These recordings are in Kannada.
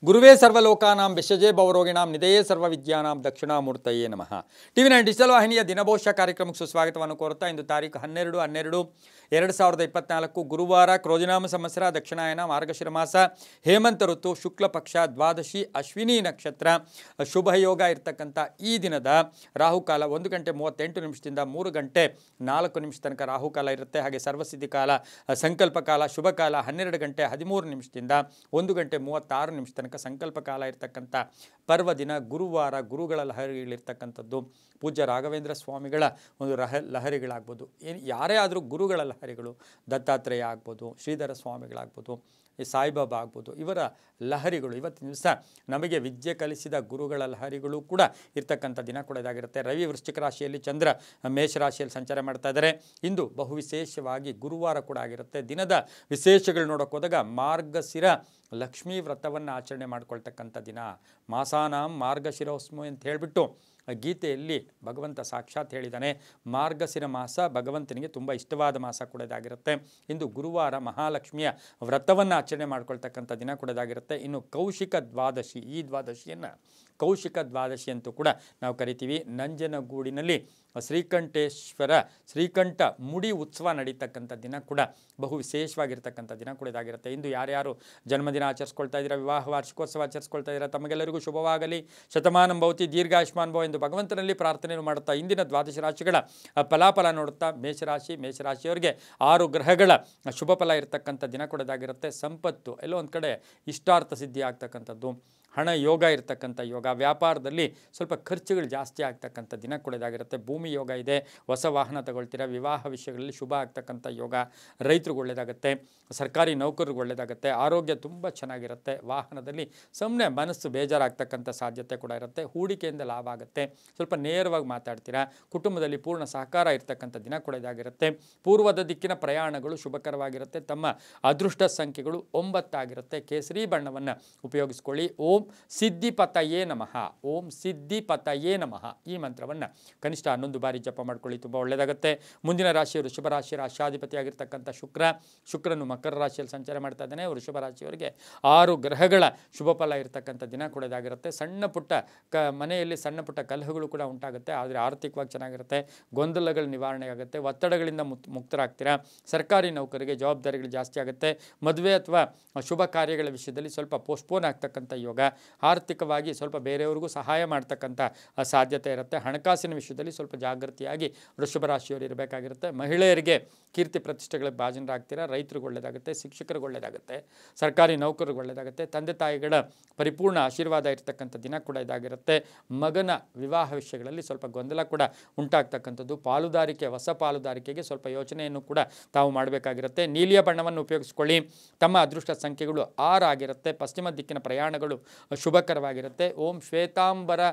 ಗುರುವೇ ಸರ್ವಲೋಕಾನಾಂ ವಿಷಜೇ ಭವರೋಗಿಣಾಂ ನಿಧಯೇ ಸರ್ವವಿದ್ಯಾನಾಂ ದಕ್ಷಿಣಾಮೂರ್ತಯೇ ನಮಃ. ಟಿವಿ9 ಡಿಜಿಟಲ್ ವಾಹಿನಿಯ ದಿನಭೋಷ್ಯ ಕಾರ್ಯಕ್ರಮಕ್ಕೆ ಸುಸ್ವಾಗತವನ್ನು ಕೋರುತ್ತಾ ಇಂದು ತಾರೀಕು 12/12/2024 ಗುರುವಾರ ಕ್ರೋಧಿನಾಮ ಸಂವತ್ಸರ ದಕ್ಷಿಣಾಯನ ಮಾರ್ಗಶಿರ ಮಾಸ ಹೇಮಂತ ಋತು ಶುಕ್ಲ ಪಕ್ಷ ದ್ವಾದಶಿ ಅಶ್ವಿನಿ ನಕ್ಷತ್ರ ಶುಭ ಯೋಗ ಇರತಕ್ಕಂಥ ಈ ದಿನದ ರಾಹುಕಾಲ 1 ಗಂಟೆ 38 ನಿಮಿಷದಿಂದ 3 ಗಂಟೆ 4 ನಿಮಿಷ ತನಕ ರಾಹುಕಾಲ ಇರುತ್ತೆ. ಹಾಗೆ ಸರ್ವಸಿದ್ಧಿ ಕಾಲ ಸಂಕಲ್ಪ ಕಾಲ ಶುಭ ಕಾಲ 12 ಗಂಟೆ 13 ನಿಮಿಷದಿಂದ 1 ಗಂಟೆ 36 ನಿಮಿಷ ತನಕ ಸಂಕಲ್ಪ ಕಾಲ ಇರತಕ್ಕಂಥ ಪರ್ವದಿನ ಗುರುವಾರ. ಗುರುಗಳ ಲಹರಿಗಳಿರ್ತಕ್ಕಂಥದ್ದು ಪೂಜ್ಯ ರಾಘವೇಂದ್ರ ಸ್ವಾಮಿಗಳ ಒಂದು ಲಹರಿಗಳಾಗ್ಬೋದು, ಯಾರೇ ಆದರೂ ಗುರುಗಳ ಲಹರಿಗಳು, ದತ್ತಾತ್ರೇಯ ಆಗ್ಬೋದು, ಶ್ರೀಧರ ಸ್ವಾಮಿಗಳಾಗ್ಬೋದು, ಈ ಸಾಯಿಬಾಬಾ ಆಗ್ಬೋದು, ಇವರ ಲಹರಿಗಳು ಇವತ್ತಿನ ದಿವಸ ನಮಗೆ ವಿದ್ಯೆ ಕಲಿಸಿದ ಗುರುಗಳ ಲಹರಿಗಳು ಕೂಡ ಇರ್ತಕ್ಕಂಥ ದಿನ ಕೂಡ ಇದಾಗಿರುತ್ತೆ. ರವಿ ವೃಶ್ಚಿಕ ರಾಶಿಯಲ್ಲಿ, ಚಂದ್ರ ಮೇಷರಾಶಿಯಲ್ಲಿ ಸಂಚಾರ ಮಾಡ್ತಾ ಇದ್ದಾರೆ. ಇಂದು ಬಹು ವಿಶೇಷವಾಗಿ ಗುರುವಾರ ಕೂಡ ಆಗಿರುತ್ತೆ. ದಿನದ ವಿಶೇಷಗಳು ನೋಡೋಕೆ ಹೋದಾಗ ಮಾರ್ಗಶಿರ ಲಕ್ಷ್ಮೀ ವ್ರತವನ್ನು ಆಚರಣೆ ಮಾಡ್ಕೊಳ್ತಕ್ಕಂಥ ದಿನ. ಮಾಸಾನಾಂ ಮಾರ್ಗಶಿರೋಸ್ಮು ಅಂತ ಹೇಳಿಬಿಟ್ಟು ಗೀತೆಯಲ್ಲಿ ಭಗವಂತ ಸಾಕ್ಷಾತ್ ಹೇಳಿದ್ದಾನೆ. ಮಾರ್ಗಶಿರ ಮಾಸ ಭಗವಂತನಿಗೆ ತುಂಬ ಇಷ್ಟವಾದ ಮಾಸ ಕೂಡ ಇದಾಗಿರುತ್ತೆ. ಇಂದು ಗುರುವಾರ ಮಹಾಲಕ್ಷ್ಮಿಯ ವ್ರತವನ್ನು ಆಚರಣೆ ಮಾಡ್ಕೊಳ್ತಕ್ಕಂಥ ದಿನ ಕೂಡ ಇದಾಗಿರುತ್ತೆ. ಇನ್ನು ಕೌಶಿಕ ದ್ವಾದಶಿ, ಈ ದ್ವಾದಶಿಯನ್ನು ಕೌಶಿಕ ದ್ವಾದಶಿ ಅಂತೂ ಕೂಡ ನಾವು ಕರಿತೀವಿ. ನಂಜನಗೂಡಿನಲ್ಲಿ ಶ್ರೀಕಂಠ ಮುಡಿ ಉತ್ಸವ ನಡೀತಕ್ಕಂಥ ದಿನ ಕೂಡ ಬಹು ವಿಶೇಷವಾಗಿರ್ತಕ್ಕಂಥ ದಿನ ಕೂಡ ಇದಾಗಿರುತ್ತೆ. ಇಂದು ಯಾರ್ಯಾರು ಜನ್ಮದಿನ ಆಚರಿಸ್ಕೊಳ್ತಾ ಇದ್ದೀರಾ, ವಿವಾಹ ವಾರ್ಷಿಕೋತ್ಸವ ಆಚರಿಸ್ಕೊಳ್ತಾ ಇದ್ದೀರಾ, ತಮಗೆಲ್ಲರಿಗೂ ಶುಭವಾಗಲಿ, ಶತಮಾನಂ ಭವತಿ, ದೀರ್ಘಾಯುಷ್ಮಾನ್ ಭವ ಎಂದು ಭಗವಂತನಲ್ಲಿ ಪ್ರಾರ್ಥನೆಯನ್ನು ಮಾಡುತ್ತಾ ಇಂದಿನ ದ್ವಾದಶ ರಾಶಿಗಳ ಫಲಾಫಲ ನೋಡುತ್ತಾ ಮೇಷರಾಶಿಯವರಿಗೆ 6 ಗ್ರಹಗಳ ಶುಭ ಫಲ ಇರತಕ್ಕಂಥ ದಿನ ಕೂಡ ಇದಾಗಿರುತ್ತೆ. ಸಂಪತ್ತು ಎಲ್ಲೋ ಒಂದು ಕಡೆ ಇಷ್ಟಾರ್ಥ ಸಿದ್ಧಿ ಆಗ್ತಕ್ಕಂಥದ್ದು, ಹಣ ಯೋಗ ಇರತಕ್ಕಂಥ ಯೋಗ, ವ್ಯಾಪಾರದಲ್ಲಿ ಸ್ವಲ್ಪ ಖರ್ಚುಗಳು ಜಾಸ್ತಿ ಆಗ್ತಕ್ಕಂಥ ದಿನ ಕೂಡ ಇದಾಗಿರುತ್ತೆ. ಭೂಮಿ ಯೋಗ ಇದೆ, ಹೊಸ ವಾಹನ ತಗೊಳ್ತೀರಾ, ವಿವಾಹ ವಿಷಯಗಳಲ್ಲಿ ಶುಭ ಆಗ್ತಕ್ಕಂಥ ಯೋಗ, ರೈತರಿಗೆ ಒಳ್ಳೆಯದಾಗುತ್ತೆ, ಸರ್ಕಾರಿ ನೌಕರರಿಗೆ ಒಳ್ಳೆಯದಾಗುತ್ತೆ, ಆರೋಗ್ಯ ತುಂಬ ಚೆನ್ನಾಗಿರುತ್ತೆ, ವಾಹನದಲ್ಲಿ ಸುಮ್ಮನೆ ಮನಸ್ಸು ಬೇಜಾರಾಗ್ತಕ್ಕಂಥ ಸಾಧ್ಯತೆ ಕೂಡ ಇರುತ್ತೆ, ಹೂಡಿಕೆಯಿಂದ ಲಾಭ ಆಗುತ್ತೆ, ಸ್ವಲ್ಪ ನೇರವಾಗಿ ಮಾತಾಡ್ತೀರಾ, ಕುಟುಂಬದಲ್ಲಿ ಪೂರ್ಣ ಸಹಕಾರ ಇರ್ತಕ್ಕಂಥ ದಿನ ಕೂಡ ಇದಾಗಿರುತ್ತೆ. ಪೂರ್ವದ ದಿಕ್ಕಿನ ಪ್ರಯಾಣಗಳು ಶುಭಕರವಾಗಿರುತ್ತೆ. ತಮ್ಮ ಅದೃಷ್ಟ ಸಂಖ್ಯೆಗಳು 9 ಆಗಿರುತ್ತೆ. ಕೇಸರಿ ಬಣ್ಣವನ್ನು ಉಪಯೋಗಿಸ್ಕೊಳ್ಳಿ. ಓಂ ಸಿದ್ಧಿಪತಯೇ ನಮಃ, ಓಂ ಸಿದ್ಧಿಪತಯೇ ನಮಃ ಈ ಮಂತ್ರವನ್ನು ಕನಿಷ್ಠ 11 ಬಾರಿ ಜಪ ಮಾಡ್ಕೊಳ್ಳಿ, ತುಂಬ ಒಳ್ಳೆಯದಾಗುತ್ತೆ. ಮುಂದಿನ ರಾಶಿಯವರು ವೃಷಭ ರಾಶಿ, ರಾಶಾಧಿಪತಿಯಾಗಿರ್ತಕ್ಕಂಥ ಶುಕ್ರನು ಮಕರ ರಾಶಿಯಲ್ಲಿ ಸಂಚಾರ ಮಾಡ್ತಾ ಇದ್ದಾನೆ. ವೃಷಭ ರಾಶಿಯವರಿಗೆ 6 ಗ್ರಹಗಳ ಶುಭ ಫಲ ಇರತಕ್ಕಂಥ ದಿನ ಕೂಡ ಇದಾಗಿರುತ್ತೆ. ಸಣ್ಣ ಪುಟ್ಟ ಮನೆಯಲ್ಲಿ ಸಣ್ಣ ಪುಟ್ಟ ಕಲಹಗಳು ಕೂಡ ಉಂಟಾಗುತ್ತೆ, ಆದರೆ ಆರ್ಥಿಕವಾಗಿ ಚೆನ್ನಾಗಿರುತ್ತೆ. ಗೊಂದಲಗಳ ನಿವಾರಣೆ ಆಗುತ್ತೆ, ಒತ್ತಡಗಳಿಂದ ಮುಕ್ತರಾಗ್ತೀರಾ. ಸರ್ಕಾರಿ ನೌಕರಿಗೆ ಜವಾಬ್ದಾರಿಗಳು ಜಾಸ್ತಿ ಆಗುತ್ತೆ. ಮದುವೆ ಅಥವಾ ಶುಭ ಕಾರ್ಯಗಳ ವಿಷಯದಲ್ಲಿ ಸ್ವಲ್ಪ ಪೋಸ್ಟ್ಪೋನ್ ಆಗ್ತಕ್ಕಂಥ ಯೋಗ. ಆರ್ಥಿಕವಾಗಿ ಸ್ವಲ್ಪ ಬೇರೆಯವ್ರಿಗೂ ಸಹಾಯ ಮಾಡ್ತಕ್ಕಂಥ ಸಾಧ್ಯತೆ ಇರುತ್ತೆ. ಹಣಕಾಸಿನ ವಿಷಯದಲ್ಲಿ ಸ್ವಲ್ಪ ಜಾಗೃತಿಯಾಗಿ ವೃಷಭ ರಾಶಿಯವರು ಇರಬೇಕಾಗಿರುತ್ತೆ. ಮಹಿಳೆಯರಿಗೆ ಕೀರ್ತಿ ಪ್ರತಿಷ್ಠೆಗಳಿಗೆ ಭಾಜನರಾಗ್ತೀರಾ. ರೈತರಿಗೆ ಒಳ್ಳೆಯದಾಗುತ್ತೆ, ಶಿಕ್ಷಕರಿಗೆ ಒಳ್ಳೆಯದಾಗುತ್ತೆ, ಸರ್ಕಾರಿ ನೌಕರಿಗೆ ಒಳ್ಳೆಯದಾಗುತ್ತೆ. ತಂದೆ ತಾಯಿಗಳ ಪರಿಪೂರ್ಣ ಆಶೀರ್ವಾದ ಇರತಕ್ಕಂಥ ದಿನ ಕೂಡ ಇದಾಗಿರುತ್ತೆ. ಮಗನ ವಿವಾಹ ವಿಷಯಗಳಲ್ಲಿ ಸ್ವಲ್ಪ ಗೊಂದಲ ಕೂಡ ಉಂಟಾಗ್ತಕ್ಕಂಥದ್ದು. ಹೊಸ ಪಾಲುದಾರಿಕೆಗೆ ಸ್ವಲ್ಪ ಯೋಚನೆಯನ್ನು ಕೂಡ ತಾವು ಮಾಡಬೇಕಾಗಿರುತ್ತೆ. ನೀಲಿಯ ಬಣ್ಣವನ್ನು ಉಪಯೋಗಿಸ್ಕೊಳ್ಳಿ. ತಮ್ಮ ಅದೃಷ್ಟ ಸಂಖ್ಯೆಗಳು 6 ಆಗಿರುತ್ತೆ. ಪಶ್ಚಿಮ ದಿಕ್ಕಿನ ಪ್ರಯಾಣಗಳು ಶುಭಕರವಾಗಿರುತ್ತೆ. ಓಂ ಶ್ವೇತಾಂಬರಾಯ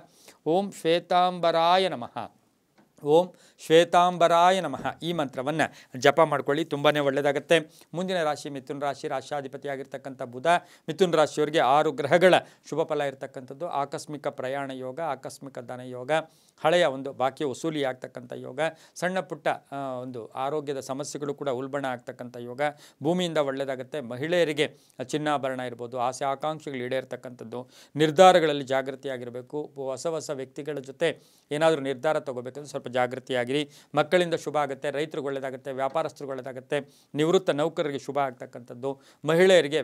ನಮಃ, ಓಂ ಶ್ವೇತಾಂಬರಾಯ ನಮಃ ಈ ಮಂತ್ರವನ್ನು ಜಪ ಮಾಡ್ಕೊಳ್ಳಿ, ತುಂಬಾ ಒಳ್ಳೆಯದಾಗುತ್ತೆ. ಮುಂದಿನ ರಾಶಿ ಮಿಥುನ ರಾಶಿ, ರಾಶಾಧಿಪತಿಯಾಗಿರ್ತಕ್ಕಂಥ ಬುಧ. ಮಿಥುನ ರಾಶಿಯವರಿಗೆ 6 ಗ್ರಹಗಳ ಶುಭ ಫಲ ಇರತಕ್ಕಂಥದ್ದು. ಆಕಸ್ಮಿಕ ಪ್ರಯಾಣ ಯೋಗ, ಆಕಸ್ಮಿಕ ಧನ ಯೋಗ, ಹಳೆಯ ಒಂದು ಬಾಕಿ ವಸೂಲಿ ಆಗ್ತಕ್ಕಂಥ ಯೋಗ, ಸಣ್ಣ ಪುಟ್ಟ ಒಂದು ಆರೋಗ್ಯದ ಸಮಸ್ಯೆಗಳು ಕೂಡ ಉಲ್ಬಣ ಆಗ್ತಕ್ಕಂಥ ಯೋಗ, ಭೂಮಿಯಿಂದ ಒಳ್ಳೆಯದಾಗುತ್ತೆ. ಮಹಿಳೆಯರಿಗೆ ಚಿನ್ನಾಭರಣ ಇರ್ಬೋದು, ಆಸೆ ಆಕಾಂಕ್ಷೆಗಳು ಈಡೇರ್ತಕ್ಕಂಥದ್ದು. ನಿರ್ಧಾರಗಳಲ್ಲಿ ಜಾಗೃತಿಯಾಗಿರಬೇಕು. ಹೊಸ ವ್ಯಕ್ತಿಗಳ ಜೊತೆ ಏನಾದರೂ ನಿರ್ಧಾರ ತಗೋಬೇಕಂದ್ರೆ ಸ್ವಲ್ಪ ಜಾಗೃತಿಯಾಗಿರಿ. ಮಕ್ಕಳಿಂದ ಶುಭ ಆಗುತ್ತೆ, ರೈತರಿಗೆ ಒಳ್ಳೆಯದಾಗುತ್ತೆ, ವ್ಯಾಪಾರಸ್ಥರಿಗೆ ಒಳ್ಳೆಯದಾಗುತ್ತೆ, ನಿವೃತ್ತ ನೌಕರರಿಗೆ ಶುಭ ಆಗ್ತಕ್ಕಂಥದ್ದು. ಮಹಿಳೆಯರಿಗೆ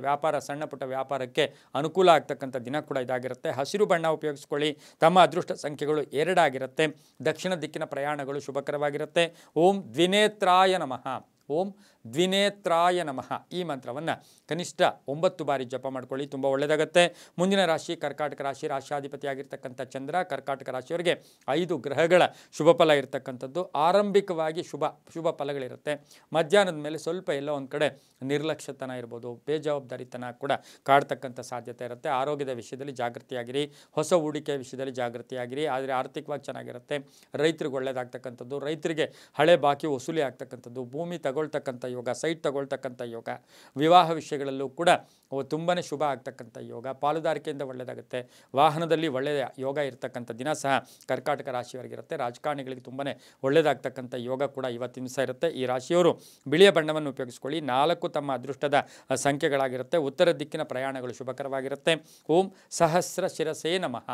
ಸಣ್ಣ ಪುಟ್ಟ ವ್ಯಾಪಾರಕ್ಕೆ ಅನುಕೂಲ ಆಗ್ತಕ್ಕಂಥ ದಿನ ಕೂಡ ಇದಾಗಿರುತ್ತೆ. ಹಸಿರು ಬಣ್ಣ ಉಪಯೋಗಿಸ್ಕೊಳ್ಳಿ. ತಮ್ಮ ಅದೃಷ್ಟ ಸಂಖ್ಯೆಗಳು 2 ಆಗಿರುತ್ತೆ. ದಕ್ಷಿಣ ದಿಕ್ಕಿನ ಪ್ರಯಾಣಗಳು ಶುಭಕರವಾಗಿರುತ್ತೆ. ಓಂ ದ್ವಿನೇತ್ರಾಯ ನಮಃ, ಓಂ ದ್ವಿನೇತ್ರಾಯ ನಮಃ ಈ ಮಂತ್ರವನ್ನು ಕನಿಷ್ಠ 9 ಬಾರಿ ಜಪ ಮಾಡ್ಕೊಳ್ಳಿ, ತುಂಬ ಒಳ್ಳೆಯದಾಗುತ್ತೆ. ಮುಂದಿನ ರಾಶಿ ಕರ್ಕಾಟಕ ರಾಶಿ, ರಾಶಾಧಿಪತಿಯಾಗಿರ್ತಕ್ಕಂಥ ಚಂದ್ರ. ಕರ್ಕಾಟಕ ರಾಶಿಯವರಿಗೆ 5 ಗ್ರಹಗಳ ಶುಭ ಫಲ ಇರತಕ್ಕಂಥದ್ದು. ಆರಂಭಿಕವಾಗಿ ಶುಭ ಫಲಗಳಿರುತ್ತೆ. ಮಧ್ಯಾಹ್ನದ ಮೇಲೆ ಸ್ವಲ್ಪ ಎಲ್ಲೋ ಒಂದು ಕಡೆ ನಿರ್ಲಕ್ಷ್ಯತನ ಇರ್ಬೋದು, ಬೇಜವಾಬ್ದಾರಿತನ ಕೂಡ ಕಾಡ್ತಕ್ಕಂಥ ಸಾಧ್ಯತೆ ಇರುತ್ತೆ. ಆರೋಗ್ಯದ ವಿಷಯದಲ್ಲಿ ಜಾಗೃತಿಯಾಗಿರಿ. ಹೊಸ ಹೂಡಿಕೆ ವಿಷಯದಲ್ಲಿ ಜಾಗೃತಿಯಾಗಿರಿ. ಆದರೆ ಆರ್ಥಿಕವಾಗಿ ಚೆನ್ನಾಗಿರುತ್ತೆ. ರೈತರಿಗೆ ಒಳ್ಳೆಯದಾಗ್ತಕ್ಕಂಥದ್ದು. ರೈತರಿಗೆ ಹಳೆ ಬಾಕಿ ವಸೂಲಿ ಆಗ್ತಕ್ಕಂಥದ್ದು. ಭೂಮಿ ತಗೊಳ್ತಕ್ಕಂಥ ಯೋಗ, ಸೈಟ್ ತಗೊಳ್ತಕ್ಕಂಥ ಯೋಗ, ವಿವಾಹ ವಿಷಯಗಳಲ್ಲೂ ಕೂಡ ತುಂಬಾ ಶುಭ ಆಗ್ತಕ್ಕಂಥ ಯೋಗ, ಪಾಲುದಾರಿಕೆಯಿಂದ ಒಳ್ಳೆಯದಾಗುತ್ತೆ, ವಾಹನದಲ್ಲಿ ಒಳ್ಳೆಯ ಯೋಗ ಇರತಕ್ಕಂಥ ದಿನ ಸಹ ಕರ್ಕಾಟಕ ರಾಶಿಯವರಿಗಿರುತ್ತೆ. ರಾಜಕಾರಣಿಗಳಿಗೆ ತುಂಬಾ ಒಳ್ಳೆಯದಾಗ್ತಕ್ಕಂಥ ಯೋಗ ಕೂಡ ಇವತ್ತಿನ ದಿವಸ ಇರುತ್ತೆ. ಈ ರಾಶಿಯವರು ಬಿಳಿಯ ಬಣ್ಣವನ್ನು ಉಪಯೋಗಿಸ್ಕೊಳ್ಳಿ. 4 ತಮ್ಮ ಅದೃಷ್ಟದ ಸಂಖ್ಯೆಗಳಾಗಿರುತ್ತೆ. ಉತ್ತರ ದಿಕ್ಕಿನ ಪ್ರಯಾಣಗಳು ಶುಭಕರವಾಗಿರುತ್ತೆ. ಓಂ ಸಹಸ್ರ ಶಿರಸೇ ನಮಃ,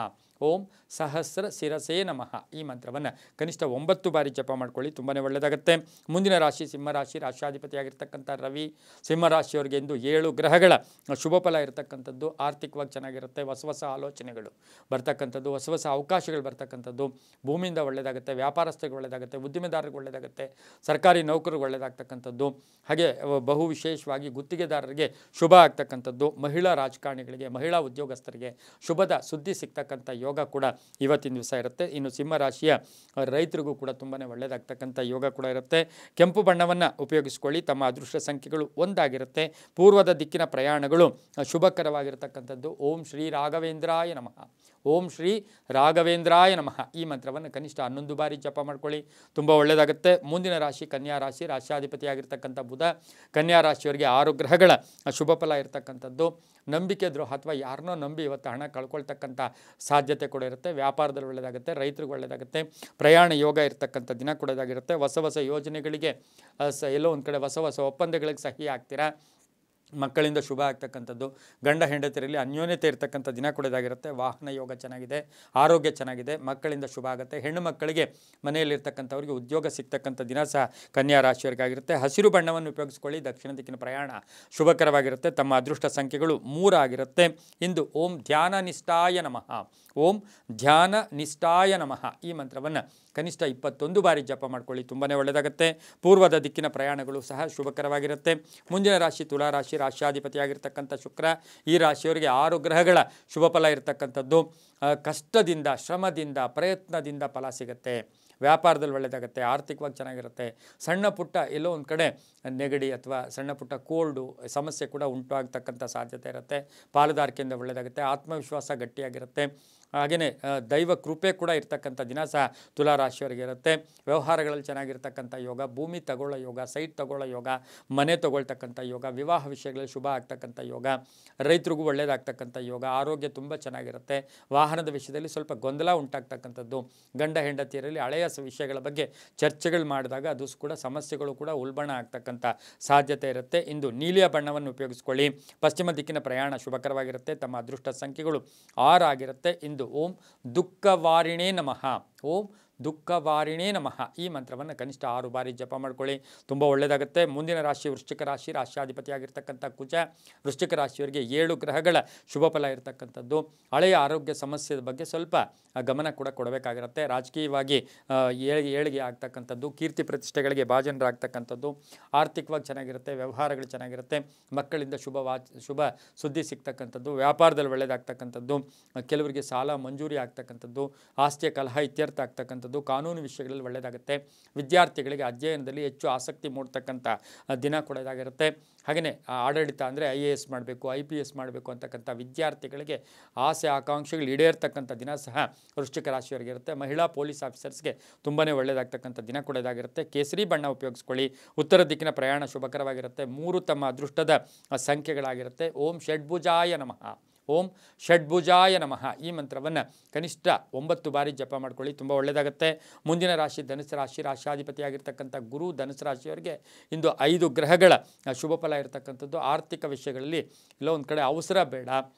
ಓಂ ಸಹಸ್ರ ಶಿರಸೇ ನಮಃ ಈ ಮಂತ್ರವನ್ನು ಕನಿಷ್ಠ 9 ಬಾರಿ ಜಪ ಮಾಡ್ಕೊಳ್ಳಿ, ತುಂಬಾ ಒಳ್ಳೆಯದಾಗುತ್ತೆ. ಮುಂದಿನ ರಾಶಿ ಸಿಂಹರಾಶಿ, ರಾಶಿಯಾಧಿಪತಿಯಾಗಿರ್ತಕ್ಕಂಥ ರವಿ. ಸಿಂಹರಾಶಿಯವರಿಗೆ ಇಂದು 7 ಗ್ರಹಗಳ ಶುಭ ಫಲ ಇರತಕ್ಕಂಥದ್ದು. ಆರ್ಥಿಕವಾಗಿ ಚೆನ್ನಾಗಿರುತ್ತೆ, ಹೊಸ ಆಲೋಚನೆಗಳು ಬರ್ತಕ್ಕಂಥದ್ದು, ಹೊಸ ಅವಕಾಶಗಳು ಬರ್ತಕ್ಕಂಥದ್ದು, ಭೂಮಿಯಿಂದ ಒಳ್ಳೆಯದಾಗುತ್ತೆ, ವ್ಯಾಪಾರಸ್ಥರಿಗೆ ಒಳ್ಳೆಯದಾಗುತ್ತೆ, ಉದ್ದಿಮೆದಾರರಿಗೆ ಒಳ್ಳೆಯದಾಗುತ್ತೆ, ಸರ್ಕಾರಿ ನೌಕರಿಗೆ ಒಳ್ಳೆಯದಾಗ್ತಕ್ಕಂಥದ್ದು, ಹಾಗೆ ಬಹು ವಿಶೇಷವಾಗಿ ಗುತ್ತಿಗೆದಾರರಿಗೆ ಶುಭ ಆಗ್ತಕ್ಕಂಥದ್ದು, ಮಹಿಳಾ ರಾಜಕಾರಣಿಗಳಿಗೆ, ಮಹಿಳಾ ಉದ್ಯೋಗಸ್ಥರಿಗೆ ಶುಭದ ಸುದ್ದಿ ಸಿಗ್ತಕ್ಕಂಥ ಯೋಗ ಕೂಡ ಇವತ್ತಿನ ದಿವಸ ಇರುತ್ತೆ. ಇನ್ನು ಸಿಂಹರಾಶಿಯ ರೈತರಿಗೂ ಕೂಡ ತುಂಬಾ ಒಳ್ಳೆಯದಾಗ್ತಕ್ಕಂಥ ಯೋಗ ಕೂಡ ಇರುತ್ತೆ. ಕೆಂಪು ಬಣ್ಣವನ್ನು ಉಪಯೋಗಿಸ್ಕೊಳ್ಳಿ. ತಮ್ಮ ಅದೃಷ್ಟ ಸಂಖ್ಯೆಗಳು 1 ಆಗಿರುತ್ತೆ. ಪೂರ್ವದ ದಿಕ್ಕಿನ ಪ್ರಯಾಣಗಳು ಶುಭಕರವಾಗಿರ್ತಕ್ಕಂಥದ್ದು. ಓಂ ಶ್ರೀ ರಾಘವೇಂದ್ರಾಯ ನಮಃ, ಓಂ ಶ್ರೀ ರಾಘವೇಂದ್ರಾಯ ನಮಃ ಈ ಮಂತ್ರವನ್ನು ಕನಿಷ್ಠ 11 ಬಾರಿ ಜಪ ಮಾಡ್ಕೊಳ್ಳಿ, ತುಂಬ ಒಳ್ಳೆಯದಾಗುತ್ತೆ. ಮುಂದಿನ ರಾಶಿ ಕನ್ಯಾ ರಾಶಿ, ರಾಶಿಯಾಧಿಪತಿಯಾಗಿರ್ತಕ್ಕಂಥ ಬುಧ. ಕನ್ಯಾ ರಾಶಿಯವರಿಗೆ 6 ಗ್ರಹಗಳ ಶುಭ ಫಲ ಇರತಕ್ಕಂಥದ್ದು. ನಂಬಿಕೆ ದ್ರೋಹ ಅಥವಾ ಯಾರನ್ನೋ ನಂಬಿ ಇವತ್ತು ಹಣ ಕಳ್ಕೊಳ್ತಕ್ಕಂಥ ಸಾಧ್ಯತೆ ಕೂಡ ಇರುತ್ತೆ. ವ್ಯಾಪಾರದಲ್ಲಿ ಒಳ್ಳೆಯದಾಗುತ್ತೆ, ರೈತರಿಗೆ ಒಳ್ಳೆಯದಾಗುತ್ತೆ, ಪ್ರಯಾಣ ಯೋಗ ಇರತಕ್ಕಂಥ ದಿನ ಕೂಡ ಇದಾಗಿರುತ್ತೆ. ಹೊಸ ಯೋಜನೆಗಳಿಗೆ ಎಲ್ಲೋ ಒಂದು ಕಡೆ ಹೊಸ ಒಪ್ಪಂದಗಳಿಗೆ ಸಹಿ ಆಗ್ತೀರಾ. ಮಕ್ಕಳಿಂದ ಶುಭ ಆಗ್ತಕ್ಕಂಥದ್ದು, ಗಂಡ ಹೆಂಡತಿಯರಲ್ಲಿ ಅನ್ಯೋನ್ಯತೆ ಇರತಕ್ಕಂಥ ದಿನ ಕೂಡ ಇದಾಗಿರುತ್ತೆ. ವಾಹನ ಯೋಗ ಚೆನ್ನಾಗಿದೆ, ಆರೋಗ್ಯ ಚೆನ್ನಾಗಿದೆ, ಮಕ್ಕಳಿಂದ ಶುಭ ಆಗುತ್ತೆ. ಹೆಣ್ಣು ಮಕ್ಕಳಿಗೆ ಮನೆಯಲ್ಲಿರ್ತಕ್ಕಂಥವ್ರಿಗೆ ಉದ್ಯೋಗ ಸಿಗ್ತಕ್ಕಂಥ ದಿನ ಸಹ ಕನ್ಯಾ ರಾಶಿಯವರಿಗಾಗಿರುತ್ತೆ. ಹಸಿರು ಬಣ್ಣವನ್ನು ಉಪಯೋಗಿಸ್ಕೊಳ್ಳಿ. ದಕ್ಷಿಣ ದಿಕ್ಕಿನ ಪ್ರಯಾಣ ಶುಭಕರವಾಗಿರುತ್ತೆ. ತಮ್ಮ ಅದೃಷ್ಟ ಸಂಖ್ಯೆಗಳು 3 ಆಗಿರುತ್ತೆ. ಇಂದು ಓಂ ಧ್ಯಾನ ನಿಷ್ಠಾಯ ನಮಃ, ಓಂ ಧ್ಯಾನ ನಿಷ್ಠಾಯ ನಮಃ ಈ ಮಂತ್ರವನ್ನು ಕನಿಷ್ಠ 21 ಬಾರಿ ಜಪ ಮಾಡ್ಕೊಳ್ಳಿ, ತುಂಬಾ ಒಳ್ಳೆಯದಾಗುತ್ತೆ. ಪೂರ್ವದ ದಿಕ್ಕಿನ ಪ್ರಯಾಣಗಳು ಸಹ ಶುಭಕರವಾಗಿರುತ್ತೆ. ಮುಂದಿನ ರಾಶಿ ತುಲಾ ರಾಶಿ, ರಾಶಿಯಾಧಿಪತಿಯಾಗಿರ್ತಕ್ಕಂಥ ಶುಕ್ರ. ಈ ರಾಶಿಯವರಿಗೆ 6 ಗ್ರಹಗಳ ಶುಭ ಫಲ ಇರತಕ್ಕಂಥದ್ದು. ಕಷ್ಟದಿಂದ, ಶ್ರಮದಿಂದ, ಪ್ರಯತ್ನದಿಂದ ಫಲ ಸಿಗುತ್ತೆ. ವ್ಯಾಪಾರದಲ್ಲಿ ಒಳ್ಳೆಯದಾಗುತ್ತೆ, ಆರ್ಥಿಕವಾಗಿ ಚೆನ್ನಾಗಿರುತ್ತೆ. ಸಣ್ಣ ಪುಟ್ಟ ಎಲ್ಲೋ ಒಂದು ಕಡೆ ನೆಗಡಿ ಅಥವಾ ಸಣ್ಣ ಪುಟ್ಟ ಕೋಲ್ಡು ಸಮಸ್ಯೆ ಕೂಡ ಉಂಟಾಗ್ತಕ್ಕಂಥ ಸಾಧ್ಯತೆ ಇರುತ್ತೆ. ಪಾಲುದಾರಿಕೆಯಿಂದ ಒಳ್ಳೆಯದಾಗುತ್ತೆ, ಆತ್ಮವಿಶ್ವಾಸ ಗಟ್ಟಿಯಾಗಿರುತ್ತೆ. ಹಾಗೆಯೇ ದೈವ ಕೃಪೆ ಕೂಡ ಇರ್ತಕ್ಕಂಥ ದಿನ ಸಹ ತುಲಾ ರಾಶಿಯವರಿಗೆ ಇರುತ್ತೆ. ವ್ಯವಹಾರಗಳಲ್ಲಿ ಚೆನ್ನಾಗಿರ್ತಕ್ಕಂಥ ಯೋಗ, ಭೂಮಿ ತಗೊಳ್ಳೋ ಯೋಗ, ಸೈಟ್ ತಗೊಳ್ಳೋ ಯೋಗ, ಮನೆ ತಗೊಳ್ತಕ್ಕಂಥ ಯೋಗ, ವಿವಾಹ ವಿಷಯಗಳಲ್ಲಿ ಶುಭ ಆಗ್ತಕ್ಕಂಥ ಯೋಗ, ರೈತರಿಗೂ ಒಳ್ಳೆಯದಾಗ್ತಕ್ಕಂಥ ಯೋಗ, ಆರೋಗ್ಯ ತುಂಬ ಚೆನ್ನಾಗಿರುತ್ತೆ. ವಾಹನದ ವಿಷಯದಲ್ಲಿ ಸ್ವಲ್ಪ ಗೊಂದಲ ಉಂಟಾಗ್ತಕ್ಕಂಥದ್ದು, ಗಂಡ ಹೆಂಡತಿಯರಲ್ಲಿ ಹಳೆಯ ವಿಷಯಗಳ ಬಗ್ಗೆ ಚರ್ಚೆಗಳು ಮಾಡಿದಾಗ ಅದು ಕೂಡ ಸಮಸ್ಯೆಗಳು ಕೂಡ ಉಲ್ಬಣ ಆಗ್ತಕ್ಕಂಥ ಸಾಧ್ಯತೆ ಇರುತ್ತೆ. ಇಂದು ನೀಲಿಯ ಬಣ್ಣವನ್ನು ಉಪಯೋಗಿಸ್ಕೊಳ್ಳಿ. ಪಶ್ಚಿಮ ದಿಕ್ಕಿನ ಪ್ರಯಾಣ ಶುಭಕರವಾಗಿರುತ್ತೆ. ತಮ್ಮ ಅದೃಷ್ಟ ಸಂಖ್ಯೆಗಳು 6 ಆಗಿರುತ್ತೆ. ಇಂದು ಓಂ ದುಃಖವಾರಿಣೇ ನಮಃ, ಓಂ ದುಃಖವಾರಿಣೇ ನಮಃ ಈ ಮಂತ್ರವನ್ನು ಕನಿಷ್ಠ 6 ಬಾರಿ ಜಪ ಮಾಡ್ಕೊಳ್ಳಿ, ತುಂಬ ಒಳ್ಳೆಯದಾಗುತ್ತೆ. ಮುಂದಿನ ರಾಶಿ ವೃಶ್ಚಿಕ ರಾಶಿ, ರಾಶಿಯಾಧಿಪತಿಯಾಗಿರ್ತಕ್ಕಂಥ ಕುಜ. ವೃಶ್ಚಿಕ ರಾಶಿಯವರಿಗೆ 7 ಗ್ರಹಗಳ ಶುಭ ಫಲ ಇರತಕ್ಕಂಥದ್ದು. ಹಳೆಯ ಆರೋಗ್ಯ ಸಮಸ್ಯೆಯ ಬಗ್ಗೆ ಸ್ವಲ್ಪ ಗಮನ ಕೂಡ ಕೊಡಬೇಕಾಗಿರುತ್ತೆ. ರಾಜಕೀಯವಾಗಿ ಏಳಿಗೆ ಆಗ್ತಕ್ಕಂಥದ್ದು, ಕೀರ್ತಿ ಪ್ರತಿಷ್ಠೆಗಳಿಗೆ ಭಾಜನರಾಗ್ತಕ್ಕಂಥದ್ದು, ಆರ್ಥಿಕವಾಗಿ ಚೆನ್ನಾಗಿರುತ್ತೆ, ವ್ಯವಹಾರಗಳು ಚೆನ್ನಾಗಿರುತ್ತೆ, ಮಕ್ಕಳಿಂದ ಶುಭ ಸುದ್ದಿ ಸಿಗ್ತಕ್ಕಂಥದ್ದು, ವ್ಯಾಪಾರದಲ್ಲಿ ಒಳ್ಳೆಯದಾಗ್ತಕ್ಕಂಥದ್ದು, ಕೆಲವರಿಗೆ ಸಾಲ ಮಂಜೂರಿ ಆಗ್ತಕ್ಕಂಥದ್ದು, ಆಸ್ತಿಯ ಕಲಹ ಇತ್ಯರ್ಥ ಆಗ್ತಕ್ಕಂಥದ್ದು, ಕಾನೂನು ವಿಷಯಗಳಲ್ಲಿ ಒಳ್ಳೆಯದಾಗುತ್ತೆ. ವಿದ್ಯಾರ್ಥಿಗಳಿಗೆ ಅಧ್ಯಯನದಲ್ಲಿ ಹೆಚ್ಚು ಆಸಕ್ತಿ ಮೂಡ್ತಕ್ಕಂಥ ದಿನ ಕೂಡ ಇದಾಗಿರುತ್ತೆ. ಹಾಗೆಯೇ ಆಡಳಿತ ಅಂದರೆ IAS ಮಾಡಬೇಕು, IPS ಮಾಡಬೇಕು ಅಂತಕ್ಕಂಥ ವಿದ್ಯಾರ್ಥಿಗಳಿಗೆ ಆಸೆ ಆಕಾಂಕ್ಷೆಗಳು ಈಡೇರ್ತಕ್ಕಂಥ ದಿನ ಸಹ ವೃಶ್ಚಿಕ ರಾಶಿಯವರಿಗೆ ಇರುತ್ತೆ. ಮಹಿಳಾ ಪೊಲೀಸ್ ಆಫೀಸರ್ಸ್ಗೆ ತುಂಬಾ ಒಳ್ಳೆಯದಾಗ್ತಕ್ಕಂಥ ದಿನ ಕೂಡ ಇದಾಗಿರುತ್ತೆ. ಕೇಸರಿ ಬಣ್ಣ ಉಪಯೋಗಿಸ್ಕೊಳ್ಳಿ. ಉತ್ತರ ದಿಕ್ಕಿನ ಪ್ರಯಾಣ ಶುಭಕರವಾಗಿರುತ್ತೆ. 3 ತಮ್ಮ ಅದೃಷ್ಟದ ಸಂಖ್ಯೆಗಳಾಗಿರುತ್ತೆ. ಓಂ ಷಡ್ಭುಜಾಯ ನಮಃ, ಓಂ ಷಡ್ಭುಜಾಯ ನಮಃ ಈ ಮಂತ್ರವನ್ನು ಕನಿಷ್ಠ 9 ಬಾರಿ ಜಪ ಮಾಡ್ಕೊಳ್ಳಿ, ತುಂಬ ಒಳ್ಳೆಯದಾಗುತ್ತೆ. ಮುಂದಿನ ರಾಶಿ ಧನುಸು ರಾಶಿ, ರಾಶಿಯಾಧಿಪತಿಯಾಗಿರ್ತಕ್ಕಂಥ ಗುರು. ಧನುಸು ರಾಶಿಯವರಿಗೆ ಇಂದು 5 ಗ್ರಹಗಳ ಶುಭ ಫಲ ಇರತಕ್ಕಂಥದ್ದು. ಆರ್ಥಿಕ ವಿಷಯಗಳಲ್ಲಿ ಎಲ್ಲೋ ಒಂದು ಕಡೆ ಅವಸರ ಬೇಡ,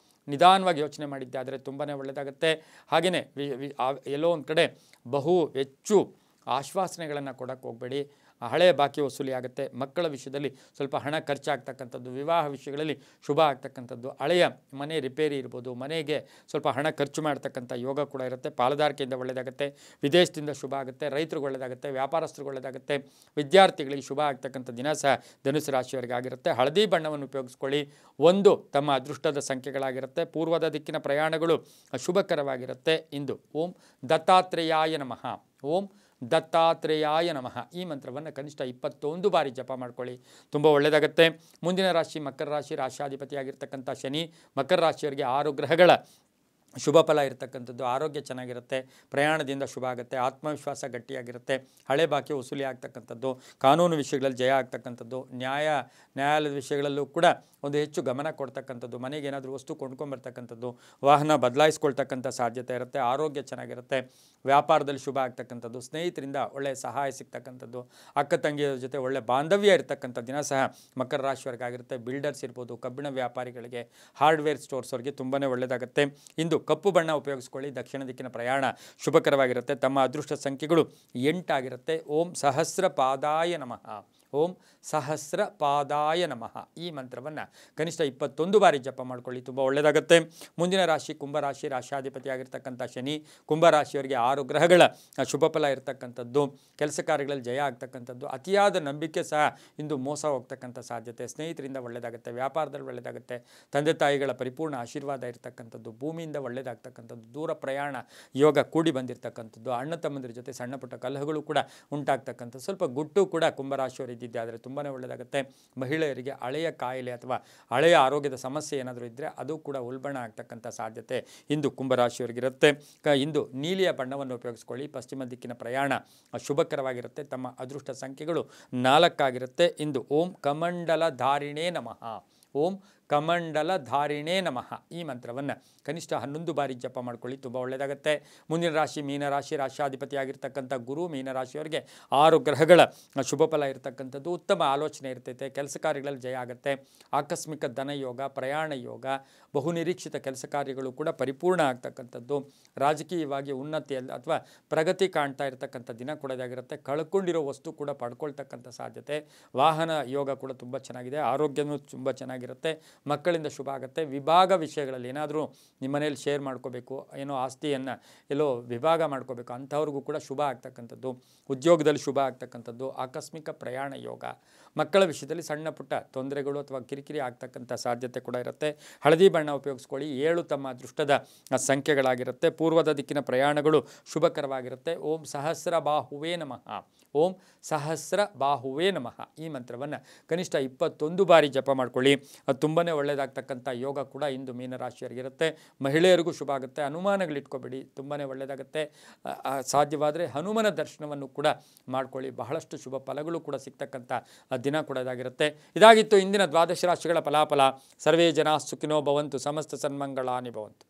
ನಿಧಾನವಾಗಿ ಯೋಚನೆ ಮಾಡಿದ್ದೆ ಆದರೆ ತುಂಬಾ ಒಳ್ಳೆಯದಾಗುತ್ತೆ. ಹಾಗೆಯೇ ಎಲ್ಲೋ ಒಂದು ಕಡೆ ಹೆಚ್ಚು ಆಶ್ವಾಸನೆಗಳನ್ನು ಕೊಡೋಕ್ಕೆ ಹೋಗಬೇಡಿ. ಹಳೆಯ ಬಾಕಿ ವಸೂಲಿ ಆಗುತ್ತೆ. ಮಕ್ಕಳ ವಿಷಯದಲ್ಲಿ ಸ್ವಲ್ಪ ಹಣ ಖರ್ಚಾಗ್ತಕ್ಕಂಥದ್ದು, ವಿವಾಹ ವಿಷಯಗಳಲ್ಲಿ ಶುಭ ಆಗ್ತಕ್ಕಂಥದ್ದು, ಹಳೆಯ ಮನೆ ರಿಪೇರಿ ಇರ್ಬೋದು, ಮನೆಗೆ ಸ್ವಲ್ಪ ಹಣ ಖರ್ಚು ಮಾಡ್ತಕ್ಕಂಥ ಯೋಗ ಕೂಡ ಇರುತ್ತೆ. ಪಾಲುದಾರಿಕೆಯಿಂದ ಒಳ್ಳೆಯದಾಗುತ್ತೆ, ವಿದೇಶದಿಂದ ಶುಭ ಆಗುತ್ತೆ, ರೈತರಿಗೆ ಒಳ್ಳೆಯದಾಗುತ್ತೆ, ವ್ಯಾಪಾರಸ್ಥರಿಗೆ ಒಳ್ಳೆಯದಾಗುತ್ತೆ, ವಿದ್ಯಾರ್ಥಿಗಳಿಗೆ ಶುಭ ಆಗ್ತಕ್ಕಂಥ ದಿನ ಸಹ ಧನುಸು ರಾಶಿಯವರಿಗೆ ಆಗಿರುತ್ತೆ. ಹಳದಿ ಬಣ್ಣವನ್ನು ಉಪಯೋಗಿಸ್ಕೊಳ್ಳಿ. 1 ತಮ್ಮ ಅದೃಷ್ಟದ ಸಂಖ್ಯೆಗಳಾಗಿರುತ್ತೆ. ಪೂರ್ವದ ದಿಕ್ಕಿನ ಪ್ರಯಾಣಗಳು ಶುಭಕರವಾಗಿರುತ್ತೆ. ಇಂದು ಓಂ ದತ್ತಾತ್ರೇಯಾಯ ನಮಃ, ಓಂ ದತ್ತಾತ್ರೇಯಾಯ ನಮಃ ಈ ಮಂತ್ರವನ್ನು ಕನಿಷ್ಠ 21 ಬಾರಿ ಜಪ ಮಾಡ್ಕೊಳ್ಳಿ, ತುಂಬ ಒಳ್ಳೆಯದಾಗುತ್ತೆ. ಮುಂದಿನ ರಾಶಿ ಮಕರ ರಾಶಿ, ರಾಶಿಯಾಧಿಪತಿಯಾಗಿರ್ತಕ್ಕಂಥ ಶನಿ. ಮಕರ ರಾಶಿಯವರಿಗೆ 6 ಗ್ರಹಗಳ ಶುಭ ಫಲ ಇರತಕ್ಕಂಥದ್ದು, ಆರೋಗ್ಯ ಚೆನ್ನಾಗಿರುತ್ತೆ, ಪ್ರಯಾಣದಿಂದ ಶುಭ ಆಗುತ್ತೆ, ಆತ್ಮವಿಶ್ವಾಸ ಗಟ್ಟಿಯಾಗಿರುತ್ತೆ, ಹಳೆ ಬಾಕಿ ವಸೂಲಿ ಆಗ್ತಕ್ಕಂಥದ್ದು, ಕಾನೂನು ವಿಷಯಗಳಲ್ಲಿ ಜಯ ಆಗ್ತಕ್ಕಂಥದ್ದು, ನ್ಯಾಯಾಲಯದ ವಿಷಯಗಳಲ್ಲೂ ಕೂಡ ಒಂದು ಹೆಚ್ಚು ಗಮನ ಕೊಡ್ತಕ್ಕಂಥದ್ದು, ಮನೆಗೆ ಏನಾದರೂ ವಸ್ತು ಕೊಂಡ್ಕೊಂಬರ್ತಕ್ಕಂಥದ್ದು, ವಾಹನ ಬದಲಾಯಿಸ್ಕೊಳ್ತಕ್ಕಂಥ ಸಾಧ್ಯತೆ ಇರುತ್ತೆ, ಆರೋಗ್ಯ ಚೆನ್ನಾಗಿರುತ್ತೆ, ವ್ಯಾಪಾರದಲ್ಲಿ ಶುಭ ಆಗ್ತಕ್ಕಂಥದ್ದು, ಸ್ನೇಹಿತರಿಂದ ಒಳ್ಳೆಯ ಸಹಾಯ ಸಿಗ್ತಕ್ಕಂಥದ್ದು, ಅಕ್ಕ ತಂಗಿಯರ ಜೊತೆ ಒಳ್ಳೆ ಬಾಂಧವ್ಯ ಇರತಕ್ಕಂಥ ದಿನ ಸಹ ಮಕರ ರಾಶಿಯವರಿಗಾಗಿರುತ್ತೆ. ಬಿಲ್ಡರ್ಸ್ ಇರ್ಬೋದು, ಕಬ್ಬಿಣ ವ್ಯಾಪಾರಿಗಳಿಗೆ, ಹಾರ್ಡ್ವೇರ್ ಸ್ಟೋರ್ಸ್ವರಿಗೆ ತುಂಬಾ ಒಳ್ಳೆಯದಾಗುತ್ತೆ. ಇಂದು ಕಪ್ಪು ಬಣ್ಣ ಉಪಯೋಗಿಸ್ಕೊಳ್ಳಿ. ದಕ್ಷಿಣ ದಿಕ್ಕಿನ ಪ್ರಯಾಣ ಶುಭಕರವಾಗಿರುತ್ತೆ. ತಮ್ಮ ಅದೃಷ್ಟ ಸಂಖ್ಯೆಗಳು 8 ಆಗಿರುತ್ತೆ. ಓಂ ಸಹಸ್ರಪಾದಾಯ ನಮಃ. ಓಂ ಸಹಸ್ರಪಾದಾಯ ನಮಃ ಈ ಮಂತ್ರವನ್ನು ಕನಿಷ್ಠ 21 ಬಾರಿ ಜಪ ಮಾಡ್ಕೊಳ್ಳಿ, ತುಂಬ ಒಳ್ಳೆಯದಾಗುತ್ತೆ. ಮುಂದಿನ ರಾಶಿ ಕುಂಭರಾಶಿ. ರಾಶಿಯಾಧಿಪತಿಯಾಗಿರ್ತಕ್ಕಂಥ ಶನಿ. ಕುಂಭರಾಶಿಯವರಿಗೆ 6 ಗ್ರಹಗಳ ಶುಭ ಫಲ ಇರತಕ್ಕಂಥದ್ದು, ಕೆಲಸ ಕಾರ್ಯಗಳಲ್ಲಿ ಜಯ ಆಗ್ತಕ್ಕಂಥದ್ದು, ಅತಿಯಾದ ನಂಬಿಕೆ ಸಹ ಇಂದು ಮೋಸ ಹೋಗ್ತಕ್ಕಂಥ ಸಾಧ್ಯತೆ, ಸ್ನೇಹಿತರಿಂದ ಒಳ್ಳೆಯದಾಗುತ್ತೆ, ವ್ಯಾಪಾರದಲ್ಲಿ ಒಳ್ಳೆಯದಾಗುತ್ತೆ, ತಂದೆ ತಾಯಿಗಳ ಪರಿಪೂರ್ಣ ಆಶೀರ್ವಾದ ಇರತಕ್ಕಂಥದ್ದು, ಭೂಮಿಯಿಂದ ಒಳ್ಳೆಯದಾಗ್ತಕ್ಕಂಥದ್ದು, ದೂರ ಪ್ರಯಾಣ ಯೋಗ ಕೂಡಿ ಬಂದಿರತಕ್ಕಂಥದ್ದು, ಅಣ್ಣ ತಮ್ಮಂದಿರ ಜೊತೆ ಸಣ್ಣ ಪುಟ್ಟ ಕಲಹಗಳು ಕೂಡ ಉಂಟಾಗ್ತಕ್ಕಂಥದ್ದು, ಸ್ವಲ್ಪ ಗುಟ್ಟು ಕೂಡ ಕುಂಭರಾಶಿಯವರು ಇದ್ದಿದ್ದೆ ಆದರೆ ತುಂಬಾ ಒಳ್ಳೆಯದಾಗುತ್ತೆ. ಮಹಿಳೆಯರಿಗೆ ಹಳೆಯ ಕಾಯಿಲೆ ಅಥವಾ ಹಳೆಯ ಆರೋಗ್ಯದ ಸಮಸ್ಯೆ ಏನಾದರೂ ಇದ್ದರೆ ಅದು ಕೂಡ ಉಲ್ಬಣ ಆಗ್ತಕ್ಕಂಥ ಸಾಧ್ಯತೆ ಇಂದು ಕುಂಭರಾಶಿಯವರಿಗಿರುತ್ತೆ. ಇಂದು ನೀಲಿಯ ಬಣ್ಣವನ್ನು ಉಪಯೋಗಿಸ್ಕೊಳ್ಳಿ. ಪಶ್ಚಿಮ ದಿಕ್ಕಿನ ಪ್ರಯಾಣ ಶುಭಕರವಾಗಿರುತ್ತೆ. ತಮ್ಮ ಅದೃಷ್ಟ ಸಂಖ್ಯೆಗಳು 4 ಆಗಿರುತ್ತೆ. ಇಂದು ಓಂ ಕಮಂಡಲ ಧಾರಿಣೇ ನಮಃ. ಓಂ ಕಮಂಡಲ ಧಾರಿಣೇ ನಮಃ ಈ ಮಂತ್ರವನ್ನು ಕನಿಷ್ಠ 11 ಬಾರಿ ಜಪ ಮಾಡ್ಕೊಳ್ಳಿ, ತುಂಬ ಒಳ್ಳೆಯದಾಗುತ್ತೆ. ಮುಂದಿನ ರಾಶಿ ಮೀನರಾಶಿ. ರಾಶಿಯಾಧಿಪತಿಯಾಗಿರ್ತಕ್ಕಂಥ ಗುರು. ಮೀನರಾಶಿಯವರಿಗೆ 6 ಗ್ರಹಗಳ ಶುಭ ಫಲ ಇರತಕ್ಕಂಥದ್ದು, ಉತ್ತಮ ಆಲೋಚನೆ ಇರ್ತೈತೆ, ಕೆಲಸ ಕಾರ್ಯಗಳಲ್ಲಿ ಜಯ ಆಗುತ್ತೆ, ಆಕಸ್ಮಿಕ ಧನ ಯೋಗ, ಪ್ರಯಾಣ ಯೋಗ, ಬಹುನಿರೀಕ್ಷಿತ ಕೆಲಸ ಕಾರ್ಯಗಳು ಕೂಡ ಪರಿಪೂರ್ಣ ಆಗ್ತಕ್ಕಂಥದ್ದು, ರಾಜಕೀಯವಾಗಿ ಉನ್ನತಿಯಲ್ಲಿ ಅಥವಾ ಪ್ರಗತಿ ಕಾಣ್ತಾ ಇರತಕ್ಕಂಥ ದಿನ ಕೊಡೋದಾಗಿರುತ್ತೆ. ಕಳ್ಕೊಂಡಿರೋ ವಸ್ತು ಕೂಡ ಪಡ್ಕೊಳ್ತಕ್ಕಂಥ ಸಾಧ್ಯತೆ, ವಾಹನ ಯೋಗ ಕೂಡ ತುಂಬ ಚೆನ್ನಾಗಿದೆ, ಆರೋಗ್ಯನೂ ತುಂಬ ಚೆನ್ನಾಗಿರುತ್ತೆ, ಮಕ್ಕಳಿಂದ ಶುಭ ಆಗುತ್ತೆ. ವಿಭಾಗ ವಿಷಯಗಳಲ್ಲಿ ಏನಾದರೂ ನಿಮ್ಮ ಮನೇಲಿ ಶೇರ್ ಮಾಡ್ಕೋಬೇಕು, ಏನೋ ಆಸ್ತಿಯನ್ನು ಎಲ್ಲೋ ವಿಭಾಗ ಮಾಡ್ಕೋಬೇಕು ಅಂಥವ್ರಿಗೂ ಕೂಡ ಶುಭ ಆಗ್ತಕ್ಕಂಥದ್ದು, ಉದ್ಯೋಗದಲ್ಲಿ ಶುಭ ಆಗ್ತಕ್ಕಂಥದ್ದು, ಆಕಸ್ಮಿಕ ಪ್ರಯಾಣ ಯೋಗ, ಮಕ್ಕಳ ವಿಷಯದಲ್ಲಿ ಸಣ್ಣ ಪುಟ್ಟ ತೊಂದರೆಗಳು ಅಥವಾ ಕಿರಿಕಿರಿ ಆಗ್ತಕ್ಕಂಥ ಸಾಧ್ಯತೆ ಕೂಡ ಇರುತ್ತೆ. ಹಳದಿ ಬಣ್ಣ ಉಪಯೋಗಿಸ್ಕೊಳ್ಳಿ. 7 ತಮ್ಮ ಅದೃಷ್ಟದ ಸಂಖ್ಯೆಗಳಾಗಿರುತ್ತೆ. ಪೂರ್ವದ ದಿಕ್ಕಿನ ಪ್ರಯಾಣಗಳು ಶುಭಕರವಾಗಿರುತ್ತೆ. ಓಂ ಸಹಸ್ರ ಬಾಹುವೇ ನಮಃ. ಓಂ ಸಹಸ್ರ ಬಾಹುವೇ ನಮಃ ಈ ಮಂತ್ರವನ್ನು ಕನಿಷ್ಠ 21 ಬಾರಿ ಜಪ ಮಾಡ್ಕೊಳ್ಳಿ. ಅದು ತುಂಬಾ ಒಳ್ಳೆಯದಾಗ್ತಕ್ಕಂಥ ಯೋಗ ಕೂಡ ಇಂದು ಮೀನರಾಶಿಯವರಿಗಿರುತ್ತೆ. ಮಹಿಳೆಯರಿಗೂ ಶುಭ ಆಗುತ್ತೆ. ಅನುಮಾನಗಳಿಟ್ಕೋಬೇಡಿ, ತುಂಬಾ ಒಳ್ಳೆಯದಾಗುತ್ತೆ. ಸಾಧ್ಯವಾದರೆ ಹನುಮನ ದರ್ಶನವನ್ನು ಕೂಡ ಮಾಡ್ಕೊಳ್ಳಿ. ಬಹಳಷ್ಟು ಶುಭ ಫಲಗಳು ಕೂಡ ಸಿಗ್ತಕ್ಕಂಥ ದಿನ ಕೂಡ ಇದಾಗಿರುತ್ತೆ. ಇದಾಗಿತ್ತು ಇಂದಿನ 12 ರಾಶಿಗಳ ಫಲಾಫಲ. ಸರ್ವೇ ಜನ ಸುಖಿನೋ ಭವಂತು, ಸಮಸ್ತ ಸನ್ಮಂಗಳಾನಿ ಭವಂತು.